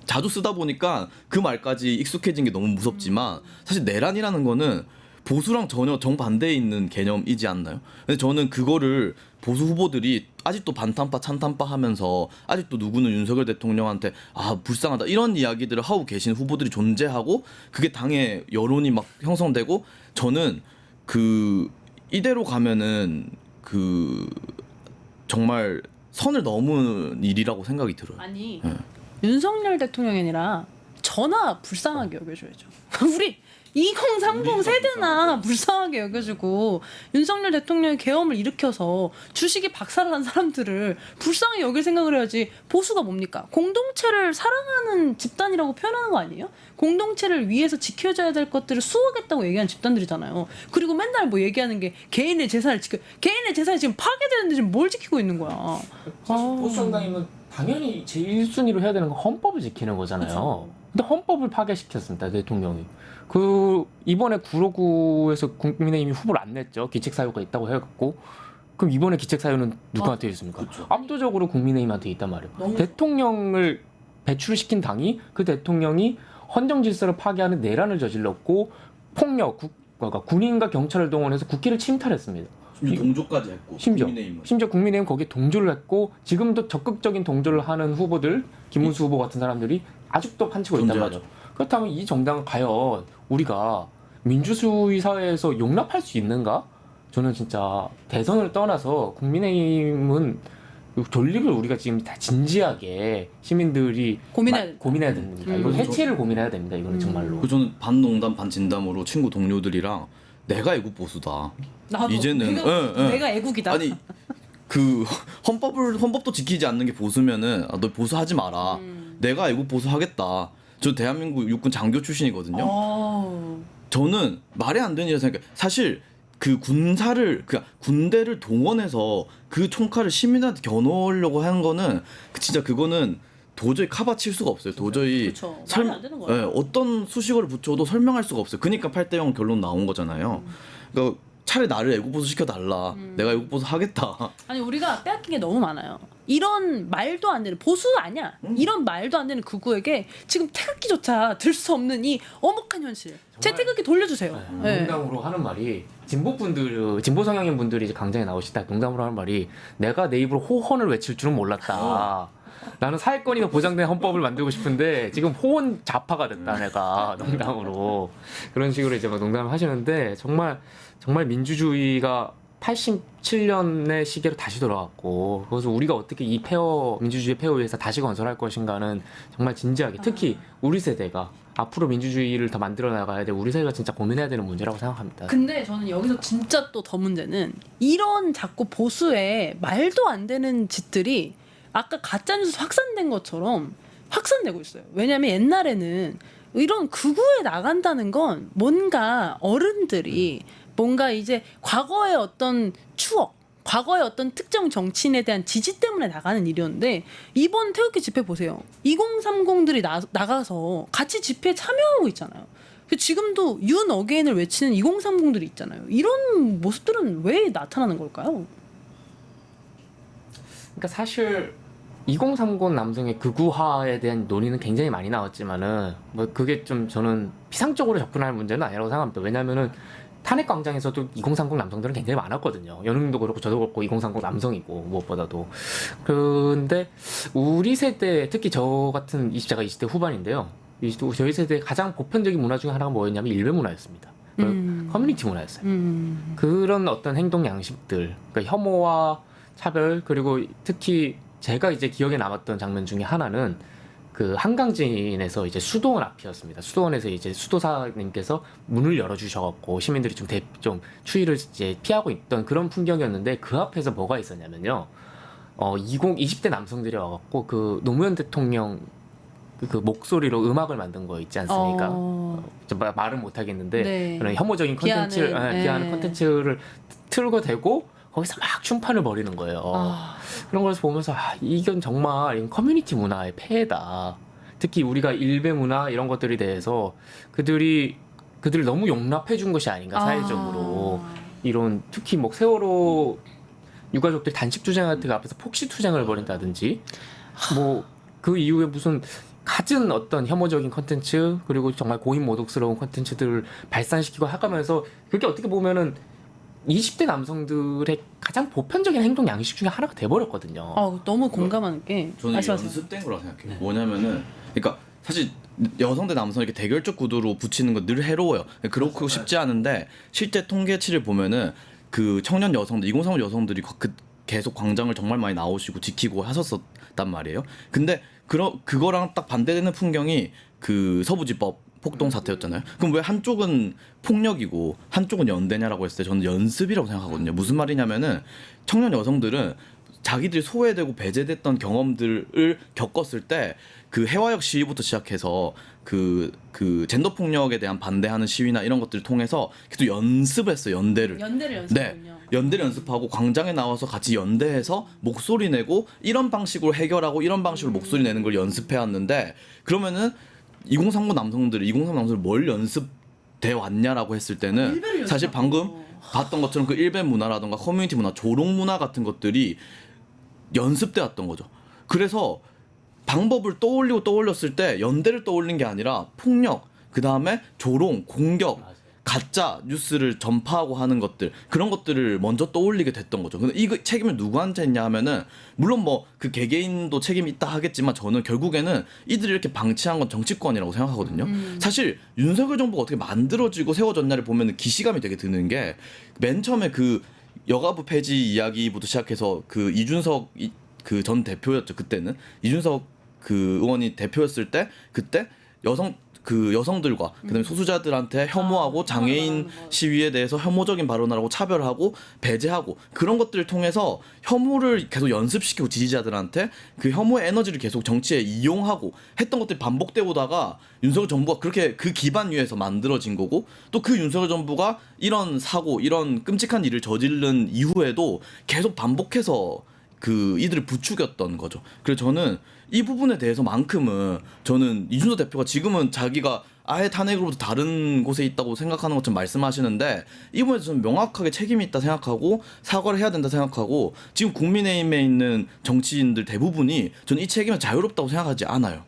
[SPEAKER 2] 자주 쓰다 보니까 그 말까지 익숙해진 게 너무 무섭지만 사실 내란이라는 거는 보수랑 전혀 정반대에 있는 개념이지 않나요? 근데 저는 그거를 보수 후보들이 아직도 반탄파 찬탄파 하면서 아직도 누구는 윤석열 대통령한테 불쌍하다 이런 이야기들을 하고 계신 후보들이 존재하고 그게 당의 여론이 막 형성되고 저는 이대로 가면은 정말 선을 넘은 일이라고 생각이 들어요.
[SPEAKER 1] 아니
[SPEAKER 2] 네.
[SPEAKER 1] 윤석열 대통령이 아니라 전화 불쌍하게 여겨줘야죠. 우리 2030 세대나 불쌍하게 여겨주고 윤석열 대통령의 계엄을 일으켜서 주식이 박살난 사람들을 불쌍하게 여길 생각을 해야지. 보수가 뭡니까? 공동체를 사랑하는 집단이라고 표현하는 거 아니에요? 공동체를 위해서 지켜줘야 될 것들을 수호하겠다고 얘기하는 집단들이잖아요. 그리고 맨날 뭐 얘기하는 게 개인의 재산을 개인의 재산이 지금 파괴되는데 지금 뭘 지키고 있는 거야.
[SPEAKER 3] 사실 보수 정당이면 당연히 제일 순위로 해야 되는 건 헌법을 지키는 거잖아요.
[SPEAKER 1] 그쵸.
[SPEAKER 3] 근데 헌법을 파괴시켰습니다, 대통령이. 이번에 959에서 국민의힘이 후보를 안 냈죠. 기책 사유가 있다고 해갖고. 그럼 이번에 기책 사유는 누구한테 있습니까? 압도적으로 국민의힘한테 있단 말이에요. 대통령을 배출시킨 당이 그 대통령이 헌정 질서를 파괴하는 내란을 저질렀고 폭력, 그러니까 군인과 경찰을 동원해서 국기를 침탈했습니다.
[SPEAKER 2] 심지어 동조까지 했고
[SPEAKER 3] 심지어 국민의힘 거기에 동조를 했고 지금도 적극적인 동조를 하는 후보들 김문수 후보 같은 사람들이 아직도 판치고 있단 말이에요. 그렇다면 이 정당은 과연 우리가 민주주의 사회에서 용납할 수 있는가? 저는 진짜 대선을 떠나서 국민의힘은 존립을 우리가 지금 다 진지하게 시민들이 고민해야 됩니다. 이거 해체를 고민해야 됩니다. 이거는 정말로.
[SPEAKER 2] 저는 반농담 반진담으로 친구 동료들이랑 내가 애국 보수다.
[SPEAKER 1] 나도
[SPEAKER 2] 이제는
[SPEAKER 1] 내가 애국이다.
[SPEAKER 2] 아니 헌법도 지키지 않는 게 보수면은 너 보수하지 마라. 내가 애국 보수하겠다. 저 대한민국 육군 장교 출신이거든요. 저는 말이 안 되는 일이라 생각해요. 사실 군대를 동원해서 그 총칼을 시민한테 겨누려고 하는 거는 그거는 도저히 카바칠 수가 없어요. 도저히
[SPEAKER 1] 그렇죠. 말이 안 되는 거예요.
[SPEAKER 2] 어떤 수식어를 붙여도 설명할 수가 없어요. 그러니까 8대0 결론 나온 거잖아요. 그러니까 차라리 나를 애국보수 시켜달라. 내가 애국보수 하겠다.
[SPEAKER 1] 아니 우리가 빼앗긴 게 너무 많아요. 이런 말도 안 되는 보수 아니야. 이런 말도 안 되는 극우에게 지금 태극기조차 들 수 없는 이 엄혹한 현실. 제 태극기 돌려주세요. 네.
[SPEAKER 3] 농담으로 하는 말이 진보 성향인 분들이 이제 강장에 나오시다 농담으로 하는 말이 내가 내 입으로 호헌을 외칠 줄은 몰랐다. 나는 사회권이 보장된 헌법을 만들고 싶은데 지금 호헌 좌파가 됐다 내가 농담으로 그런 식으로 이제 막 농담을 하시는데 정말 민주주의가 87년의 시계로 다시 돌아왔고 그래서 우리가 어떻게 이 민주주의 폐허 위에서 다시 건설할 것인가는 정말 진지하게 특히 우리 세대가 앞으로 민주주의를 더 만들어 나가야 돼 우리 세대가 진짜 고민해야 되는 문제라고 생각합니다.
[SPEAKER 1] 근데 저는 여기서 진짜 또 더 문제는 이런 자꾸 보수의 말도 안 되는 짓들이 아까 가짜뉴스 확산된 것처럼 확산되고 있어요. 왜냐하면 옛날에는 이런 극우에 나간다는 건 뭔가 어른들이 뭔가 이제 과거의 어떤 추억, 과거의 어떤 특정 정치인에 대한 지지 때문에 나가는 일이었는데 이번 태극기 집회 보세요. 2030들이 나가서 같이 집회에 참여하고 있잖아요. 지금도 윤 어게인을 외치는 2030들이 있잖아요. 이런 모습들은 왜 나타나는 걸까요?
[SPEAKER 3] 그러니까 사실 2030 남성의 극우화에 대한 논의는 굉장히 많이 나왔지만은 뭐 그게 좀 저는 피상적으로 접근할 문제는 아니라고 생각합니다. 왜냐면은 탄핵 광장에서도 2030 남성들은 굉장히 많았거든요. 연웅님도 그렇고 저도 그렇고 2030 남성이고 무엇보다도. 근데 우리 세대 특히 저 같은 제가 20대 후반인데요. 저희 세대의 가장 보편적인 문화 중에 하나가 뭐였냐면 일베 문화였습니다. 커뮤니티 문화였어요. 그런 어떤 행동 양식들, 그러니까 혐오와 차별 그리고 특히 제가 이제 기억에 남았던 장면 중에 하나는 그 한강진에서 이제 수도원 앞이었습니다. 수도원에서 이제 수도사님께서 문을 열어주셔갖고 시민들이 좀 추위를 이제 피하고 있던 그런 풍경이었는데 그 앞에서 뭐가 있었냐면요. 20대 남성들이 와갖고 그 노무현 대통령 그 목소리로 음악을 만든 거 있지 않습니까? 좀 말은 못하겠는데
[SPEAKER 1] 네.
[SPEAKER 3] 그런 혐오적인 비하하는 컨텐츠를 틀고 대고 거기서 막 춤판을 벌이는 거예요. 그런 걸 보면서 이건 정말 커뮤니티 문화의 폐해다. 특히 우리가 일베 문화 이런 것들에 대해서 그들을 너무 용납해 준 것이 아닌가 사회적으로. 이런 특히 뭐 세월호 유가족들 단식 투쟁할 때 앞에서 폭시 투쟁을 벌인다든지 뭐 그 이후에 무슨 갖은 어떤 혐오적인 컨텐츠 그리고 정말 고인 모독스러운 컨텐츠들을 발산시키고 하가면서 그게 어떻게 보면은 20대 남성들의 가장 보편적인 행동 양식 중에 하나가 돼버렸거든요.
[SPEAKER 1] 너무 공감하는 게
[SPEAKER 2] 저는 이게
[SPEAKER 1] 말씀하세요.
[SPEAKER 2] 연습된 거라고 생각해요. 뭐냐면은 그러니까 사실 여성 대 남성 이렇게 대결적 구도로 붙이는 건 늘 해로워요. 그렇고 쉽지 않은데 실제 통계치를 보면은 그 청년 여성들 2030 여성들이 계속 광장을 정말 많이 나오시고 지키고 하셨었단 말이에요. 근데 그거랑 딱 반대되는 풍경이 그 서부지법 폭동 사태였잖아요. 그럼 왜 한쪽은 폭력이고 한쪽은 연대냐라고 했을 때 저는 연습이라고 생각하거든요. 무슨 말이냐면은 청년 여성들은 자기들이 소외되고 배제됐던 경험들을 겪었을 때 그 해화역 시위부터 시작해서 그 젠더 폭력에 대한 반대하는 시위나 이런 것들을 통해서 계속 연습을 했어요. 연대를
[SPEAKER 1] 연습군요.
[SPEAKER 2] 네, 연대를 연습하고 광장에 나와서 같이 연대해서 목소리 내고 이런 방식으로 해결하고 이런 방식으로 목소리 내는 걸 연습해 왔는데 그러면은 2030 남성들이 뭘 연습돼 왔냐라고 했을 때는 사실 방금 봤던 것처럼 그 일베 문화라던가 커뮤니티 문화, 조롱 문화 같은 것들이 연습돼 왔던 거죠. 그래서 방법을 떠올렸을 때 연대를 떠올린 게 아니라 폭력, 그 다음에 조롱, 공격, 가짜 뉴스를 전파하고 하는 것들 그런 것들을 먼저 떠올리게 됐던 거죠. 근데 이 책임을 누구한테 했냐 하면은 물론 뭐 그 개개인도 책임이 있다 하겠지만 저는 결국에는 이들이 이렇게 방치한 건 정치권이라고 생각하거든요. 사실 윤석열 정부가 어떻게 만들어지고 세워졌냐를 보면은 기시감이 되게 드는 게 맨 처음에 그 여가부 폐지 이야기부터 시작해서 그 이준석 그 전 대표였죠. 그때는 이준석 그 의원이 대표였을 때 그때 여성들과 그다음에 소수자들한테 혐오하고 장애인 시위에 대해서 혐오적인 발언을 하고 차별하고 배제하고 그런 것들을 통해서 혐오를 계속 연습시키고 지지자들한테 그 혐오의 에너지를 계속 정치에 이용하고 했던 것들이 반복되고 오다가 윤석열 정부가 그렇게 그 기반 위에서 만들어진 거고 또 그 윤석열 정부가 이런 사고 이런 끔찍한 일을 저지른 이후에도 계속 반복해서 그 이들을 부추겼던 거죠. 그래서 저는 이 부분에 대해서만큼은 저는 이준석 대표가 지금은 자기가 아예 탄핵으로부터 다른 곳에 있다고 생각하는 것처럼 말씀하시는데 이 부분에서 저는 명확하게 책임이 있다 생각하고 사과를 해야 된다 생각하고 지금 국민의힘에 있는 정치인들 대부분이 저는 이 책임은 자유롭다고 생각하지 않아요.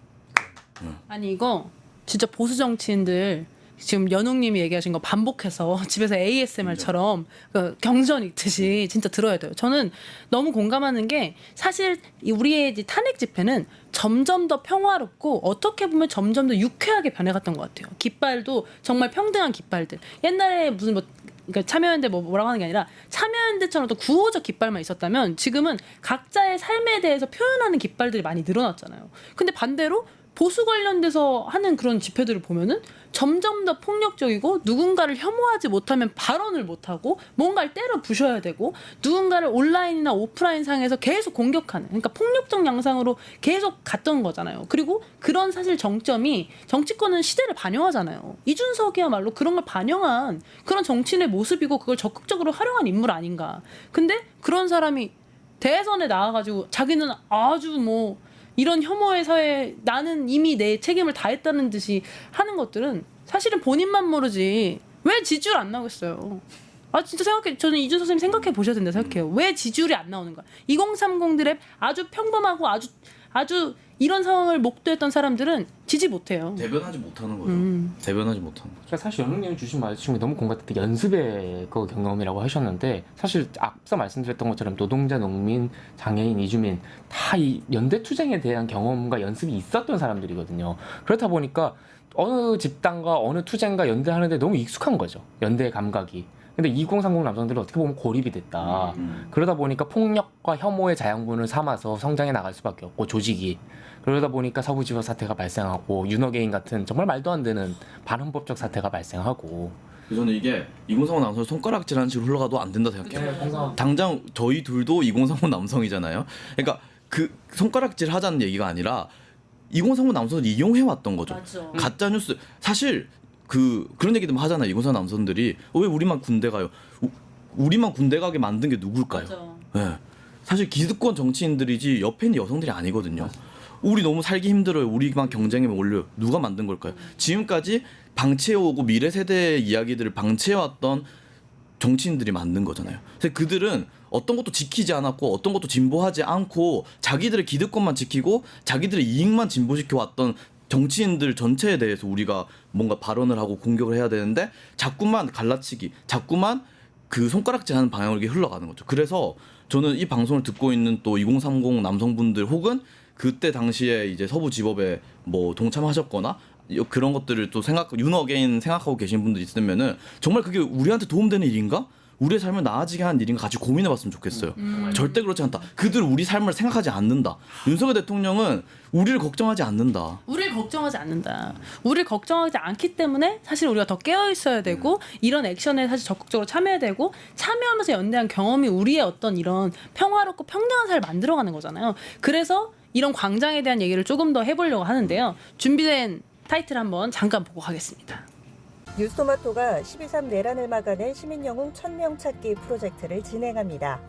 [SPEAKER 1] 아니 이거 진짜 보수 정치인들 지금 연웅님이 얘기하신 거 반복해서 집에서 ASMR처럼 그 경전 읽듯이 진짜 들어야 돼요. 저는 너무 공감하는 게 사실 우리의 탄핵 집회는 점점 더 평화롭고 어떻게 보면 점점 더 유쾌하게 변해갔던 것 같아요. 깃발도 정말 평등한 깃발들. 옛날에 무슨 뭐 그러니까 참여연대 뭐라고 하는 게 아니라 참여연대처럼 또 구호적 깃발만 있었다면 지금은 각자의 삶에 대해서 표현하는 깃발들이 많이 늘어났잖아요. 근데 반대로 보수 관련돼서 하는 그런 집회들을 보면은 점점 더 폭력적이고 누군가를 혐오하지 못하면 발언을 못하고 뭔가를 때려 부셔야 되고 누군가를 온라인이나 오프라인 상에서 계속 공격하는 그러니까 폭력적 양상으로 계속 갔던 거잖아요. 그리고 그런 사실 정점이 정치권은 시대를 반영하잖아요. 이준석이야말로 그런 걸 반영한 그런 정치인의 모습이고 그걸 적극적으로 활용한 인물 아닌가. 근데 그런 사람이 대선에 나와가지고 자기는 아주 뭐 이런 혐오의 사회에 나는 이미 내 책임을 다했다는 듯이 하는 것들은 사실은 본인만 모르지 왜 지지율 안 나오겠어요. 아 진짜 생각해 저는 이준석 선생님 생각해 보셔야 된다 생각해요. 왜 지지율이 안 나오는가. 2030들의 아주 평범하고 아주 이런 상황을 목도했던 사람들은 지지 못해요.
[SPEAKER 2] 대변하지 못하는 거죠. 대변하지 못하는 거죠.
[SPEAKER 3] 그러니까 사실 연웅님이 주신 말씀이 너무 공감됐던 게 연습의 그 경험이라고 하셨는데 사실 앞서 말씀드렸던 것처럼 노동자, 농민, 장애인, 이주민 다 이 연대 투쟁에 대한 경험과 연습이 있었던 사람들이거든요. 그렇다 보니까 어느 집단과 어느 투쟁과 연대하는데 너무 익숙한 거죠. 연대의 감각이. 근데 2030 남성들은 어떻게 보면 고립이 됐다. 그러다 보니까 폭력과 혐오의 자양분을 삼아서 성장해 나갈 수밖에 없고 조직이. 그러다 보니까 서부지법 사태가 발생하고 윤어게인 같은 정말 말도 안 되는 반헌법적 사태가 발생하고.
[SPEAKER 2] 저는 이게 2030 남성 손가락질하는 식으로 흘러가도 안 된다 생각해요.
[SPEAKER 3] 네,
[SPEAKER 2] 당장 저희 둘도 2030 남성이잖아요. 그러니까 그 손가락질 하자는 얘기가 아니라 2030 남성을 이용해 왔던 거죠.
[SPEAKER 1] 맞아.
[SPEAKER 2] 가짜 뉴스 사실 그런 얘기도 하잖아요. 2030 남성들이 왜 우리만 군대 가요? 우리만 군대 가게 만든 게 누굴까요?
[SPEAKER 1] 맞아.
[SPEAKER 2] 네. 사실 기득권 정치인들이지 옆에 있는 여성들이 아니거든요. 우리 너무 살기 힘들어요. 우리만 경쟁하면 올려요. 누가 만든 걸까요? 지금까지 방치해오고 미래 세대의 이야기들을 방치해왔던 정치인들이 만든 거잖아요. 그래서 그들은 어떤 것도 지키지 않았고 어떤 것도 진보하지 않고 자기들의 기득권만 지키고 자기들의 이익만 진보시켜 왔던 정치인들 전체에 대해서 우리가 뭔가 발언을 하고 공격을 해야 되는데 자꾸만 갈라치기, 자꾸만 그 손가락질하는 방향으로 이게 흘러가는 거죠. 그래서 저는 이 방송을 듣고 있는 또 2030 남성분들 혹은 그때 당시에 이제 서부지법에 뭐 동참하셨거나 그런 것들을 또 윤어게인 생각하고 계신 분들 있으면은 정말 그게 우리한테 도움되는 일인가? 우리의 삶을 나아지게 하는 일인가 같이 고민해봤으면 좋겠어요. 절대 그렇지 않다. 그들 우리 삶을 생각하지 않는다. 윤석열 대통령은 우리를 걱정하지 않는다.
[SPEAKER 1] 우리를 걱정하지 않는다. 우리를 걱정하지 않기 때문에 사실 우리가 더 깨어 있어야 되고 이런 액션에 사실 적극적으로 참여해야 되고 참여하면서 연대한 경험이 우리의 어떤 이런 평화롭고 평등한 삶을 만들어가는 거잖아요. 그래서 이런 광장에 대한 얘기를 조금 더 해보려고 하는데요. 준비된 타이틀 한번 잠깐 보고 가겠습니다.
[SPEAKER 4] 뉴스토마토가 12.3 내란을 막아낸 시민영웅 1000명 찾기 프로젝트를 진행합니다.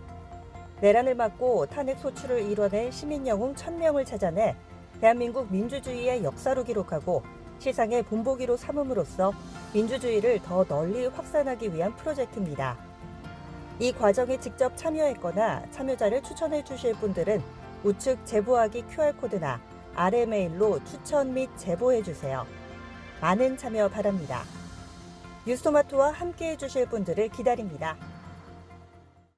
[SPEAKER 4] 내란을 막고 탄핵 소추를 이뤄낸 시민영웅 1000명을 찾아내 대한민국 민주주의의 역사로 기록하고 시상의 본보기로 삼음으로써 민주주의를 더 널리 확산하기 위한 프로젝트입니다. 이 과정에 직접 참여했거나 참여자를 추천해 주실 분들은 우측 제보하기 QR코드나 아래 메일로 추천 및 제보해 주세요. 많은 참여 바랍니다. 뉴스토마토와 함께해 주실 분들을 기다립니다.